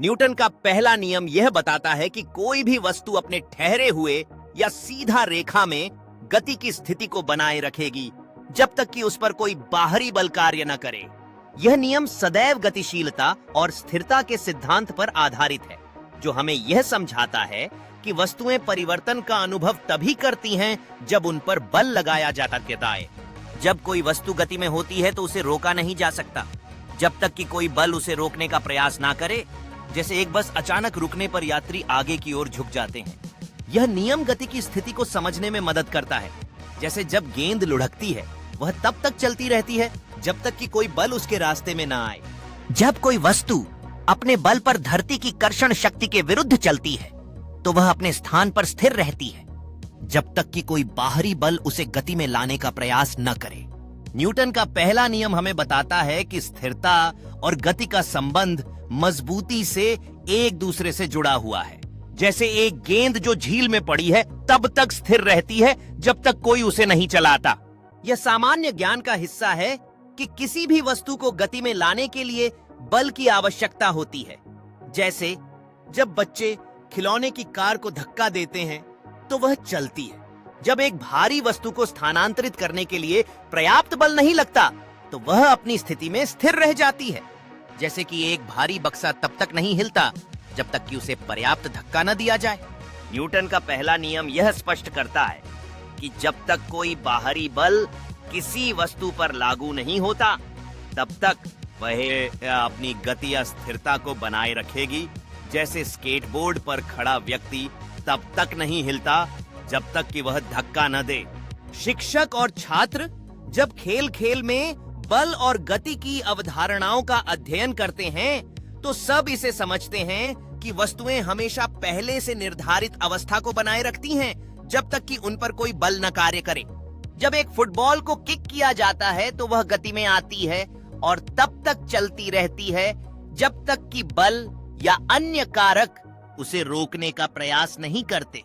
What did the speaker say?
Newton का पहला नियम यह बताता है कि कोई भी वस्तु अपने ठहरे हुए या सीधा रेखा में गति की स्थिति को बनाए रखेगी जब तक कि उस पर कोई बाहरी बल कार्य न करे। यह नियम सदैव गतिशीलता और स्थिरता के सिद्धांत पर आधारित है, जो हमें यह समझाता है कि वस्तुएं परिवर्तन का अनुभव तभी करती हैं जब उन पर बल लगाया जाता है। जब कोई वस्तु गति में होती है तो उसे रोका नहीं जा सकता जब तक कि कोई बल उसे रोकने का प्रयास ना करे। जैसे एक बस अचानक रुकने पर यात्री आगे की ओर झुक जाते हैं। यह नियम गति की स्थिति को समझने में मदद करता है। जैसे जब गेंद लुढ़कती है वह तब तक चलती रहती है जब तक कि कोई बल उसके रास्ते में ना आए। जब कोई वस्तु अपने बल पर धरती की कर्षण शक्ति के विरुद्ध चलती है तो वह अपने स्थान पर स्थिर रहती है जब तक कि कोई बाहरी बल उसे गति में लाने का प्रयास न करे। न्यूटन का पहला नियम हमें बताता है कि स्थिरता और गति का संबंध मजबूती से एक दूसरे से जुड़ा हुआ है। जैसे एक गेंद जो झील में पड़ी है तब तक स्थिर रहती है जब तक कोई उसे नहीं चलाता। यह सामान्य ज्ञान का हिस्सा है कि किसी भी वस्तु को गति में लाने के लिए बल की आवश्यकता होती है। जैसे जब बच्चे खिलौने की कार को धक्का देते हैं तो वह चलती है। जब एक भारी वस्तु को स्थानांतरित करने के लिए पर्याप्त बल नहीं लगता तो वह अपनी स्थिति में स्थिर रह जाती है। जैसे कि एक भारी बक्सा तब तक नहीं हिलता जब तक कि उसे पर्याप्त धक्का न दिया जाए। न्यूटन का पहला नियम यह स्पष्ट करता है कि जब तक कोई बाहरी बल किसी वस्तु पर लागू नहीं होता तब तक वह अपनी गति या स्थिरता को बनाए रखेगी। जैसे स्केटबोर्ड पर खड़ा व्यक्ति तब तक नहीं हिलता जब तक कि वह धक्का न दे। शिक्षक और छात्र जब खेल खेल में बल और गति की अवधारणाओं का अध्ययन करते हैं तो सब इसे समझते हैं कि वस्तुएं हमेशा पहले से निर्धारित अवस्था को बनाए रखती हैं जब तक कि उन पर कोई बल न कार्य करे। जब एक फुटबॉल को किक किया जाता है तो वह गति में आती है और तब तक चलती रहती है जब तक कि बल या अन्य कारक उसे रोकने का प्रयास नहीं करते।